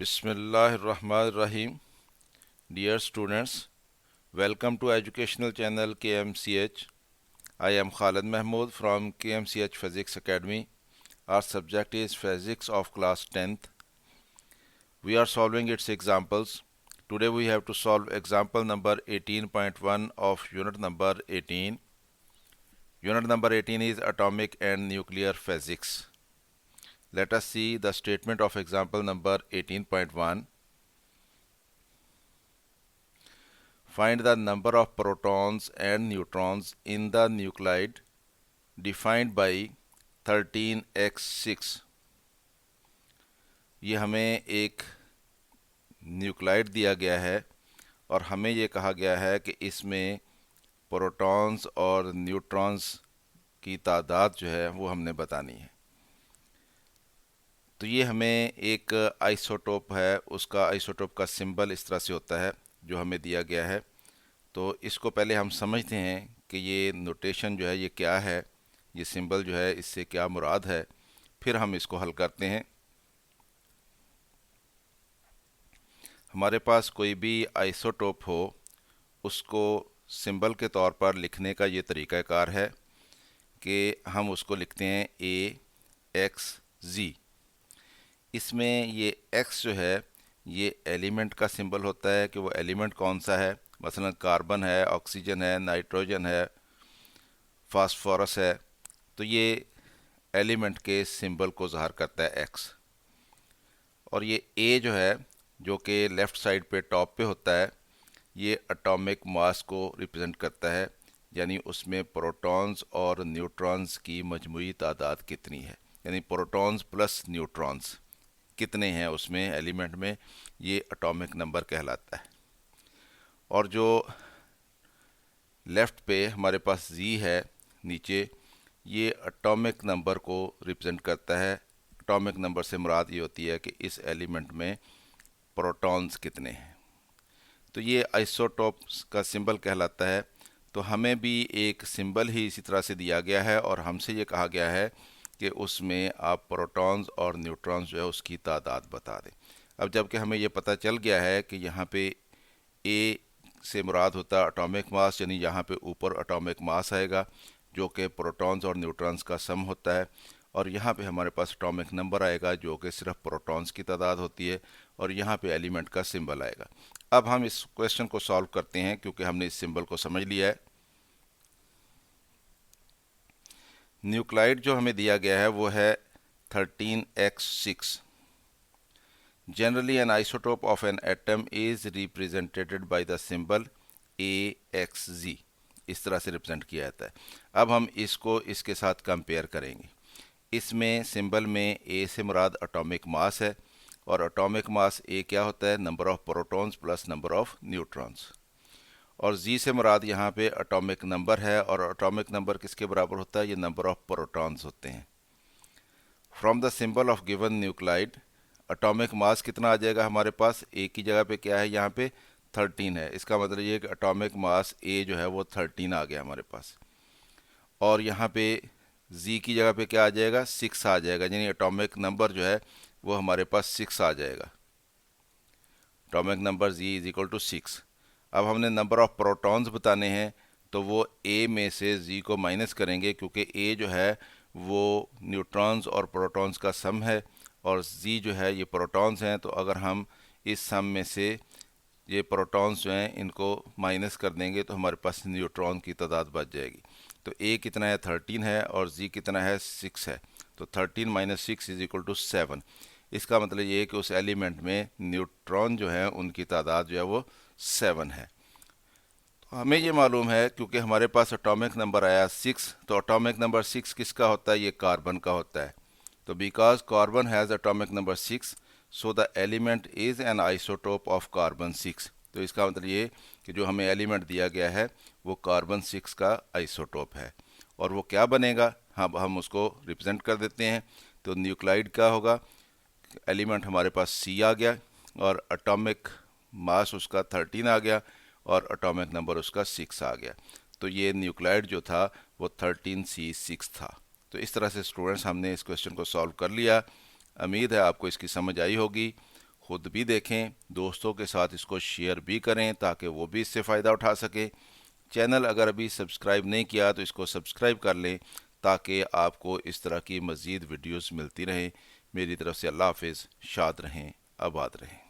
Bismillahirrahmanirrahim. Dear students, welcome to educational channel KMCH. I am Khalid Mahmood from KMCH Physics Academy. Our subject is Physics of class 10th. We are solving its examples. Today we have to solve example number 18.1 of unit number 18. Unit number 18 is Atomic and Nuclear Physics. Let us see the statement of example number 18.1. Find the number of protons and neutrons in the nuclide defined by 13x6. ये हमें एक nuclide दिया गया है और हमें ये कहा गया है कि इसमें प्रोटॉन्स और न्यूट्रॉन्स की तादाद जो है वो हमने बतानी है। तो ये हमें एक आइसोटोप है, उसका आइसोटोप का सिंबल इस तरह से होता है जो हमें दिया गया है। तो इसको पहले हम समझते हैं कि ये नोटेशन जो है ये क्या है, ये सिंबल जो है इससे क्या मुराद है, फिर हम इसको हल करते हैं। हमारे पास कोई भी आइसोटोप हो, उसको सिंबल के तौर पर लिखने का ये तरीक़ाकार है कि हम उसको लिखते हैं AXZ। इसमें ये X जो है ये एलिमेंट का सिंबल होता है कि वो एलिमेंट कौन सा है। मसलन कार्बन है, ऑक्सीजन है, नाइट्रोजन है, फास्फोरस है। तो ये एलिमेंट के सिंबल को ज़ाहिर करता है X। और ये A जो है, जो कि लेफ़्ट साइड पे टॉप पे होता है, ये एटॉमिक मास को रिप्रेजेंट करता है, यानी उसमें प्रोटॉन्स और न्यूट्रॉन्स की मजमूई तादाद कितनी है, यानी प्रोटॉन्स प्लस न्यूट्रॉन्स कितने हैं उसमें एलिमेंट में, ये एटॉमिक नंबर कहलाता है। और जो लेफ़्ट पे हमारे पास Z है नीचे, ये एटॉमिक नंबर को रिप्रेजेंट करता है। एटॉमिक नंबर से मुराद ये होती है कि इस एलिमेंट में प्रोटॉन्स कितने हैं। तो ये आइसोटोप्स का सिंबल कहलाता है। तो हमें भी एक सिंबल ही इसी तरह से दिया गया है और हमसे ये कहा गया है कि उसमें आप प्रोटॉन्स और न्यूट्रॉन्स जो है उसकी तादाद बता दें। अब जबकि हमें ये पता चल गया है कि यहाँ पे A से मुराद होता है एटॉमिक मास, यानी यहाँ पे ऊपर एटॉमिक मास आएगा जो कि प्रोटॉन्स और न्यूट्रॉन्स का सम होता है, और यहाँ पे हमारे पास एटॉमिक नंबर आएगा जो कि सिर्फ प्रोटॉन्स की तादाद होती है, और यहाँ पे एलिमेंट का सिंबल आएगा। अब हम इस क्वेश्चन को सॉल्व करते हैं क्योंकि हमने इस सिंबल को समझ लिया है। न्यूक्लाइड जो हमें दिया गया है वो है 13x6। Generally, an isotope of an atom is represented by the symbol AXZ। इस तरह से रिप्रेजेंट किया जाता है। अब हम इसको इसके साथ कंपेयर करेंगे। इसमें सिंबल में A से मुराद एटॉमिक मास है, और एटॉमिक मास A क्या होता है, number of protons plus number of neutrons. और Z से मुराद यहाँ पे एटॉमिक नंबर है, और एटॉमिक नंबर किसके बराबर होता है, ये नंबर ऑफ प्रोटॉन्स होते हैं। From the symbol of given nuclide atomic mass कितना आ जाएगा हमारे पास, A की जगह पे क्या है, यहाँ पे 13 है। इसका मतलब ये कि एटॉमिक मास A जो है वो 13 आ गया हमारे पास। और यहाँ पे Z की जगह पे क्या आ जाएगा, 6 आ जाएगा, यानी एटॉमिक नंबर जो है वो हमारे पास 6 आ जाएगा। Atomic number Z is equal to 6। अब हमने नंबर ऑफ प्रोटॉन्स बताने हैं, तो वो A में से Z को माइनस करेंगे क्योंकि A जो है वो न्यूट्रॉन्स और प्रोटॉन्स का सम है, और Z जो है ये प्रोटॉन्स हैं। तो अगर हम इस सम में से ये प्रोटॉन्स जो हैं इनको माइनस कर देंगे तो हमारे पास न्यूट्रॉन की तादाद बच जाएगी। तो A कितना है, 13 है, और Z कितना है, 6 है। तो 13 माइनस 6 इज इक्वल टू 7। इसका मतलब ये है कि उस एलिमेंट में न्यूट्रॉन जो है उनकी तादाद जो है वो 7 है। तो हमें ये मालूम है क्योंकि हमारे पास एटॉमिक नंबर आया 6, तो एटॉमिक नंबर 6 किसका होता है, ये कार्बन का होता है। तो because carbon has atomic number 6, so the element is an isotope of carbon 6। तो इसका मतलब ये कि जो हमें एलिमेंट दिया गया है वो कार्बन 6 का आइसोटोप है। और वो क्या बनेगा, हम उसको रिप्रेजेंट कर देते हैं। तो न्यूक्लाइड का होगा, एलिमेंट हमारे पास C आ गया, और एटॉमिक मास उसका 13 आ गया, और एटॉमिक नंबर उसका 6 आ गया। तो ये न्यूक्लाइड जो था वो 13C6 था। तो इस तरह से स्टूडेंट्स हमने इस क्वेश्चन को सॉल्व कर लिया। उम्मीद है आपको इसकी समझ आई होगी। ख़ुद भी देखें, दोस्तों के साथ इसको शेयर भी करें ताकि वो भी इससे फ़ायदा उठा सके। चैनल अगर अभी सब्सक्राइब नहीं किया तो इसको सब्सक्राइब कर लें ताकि आपको इस तरह की मज़ीद वीडियोस मिलती रहें। मेरी तरफ से अल्लाह हाफिज़। शाद रहें, आबाद रहें।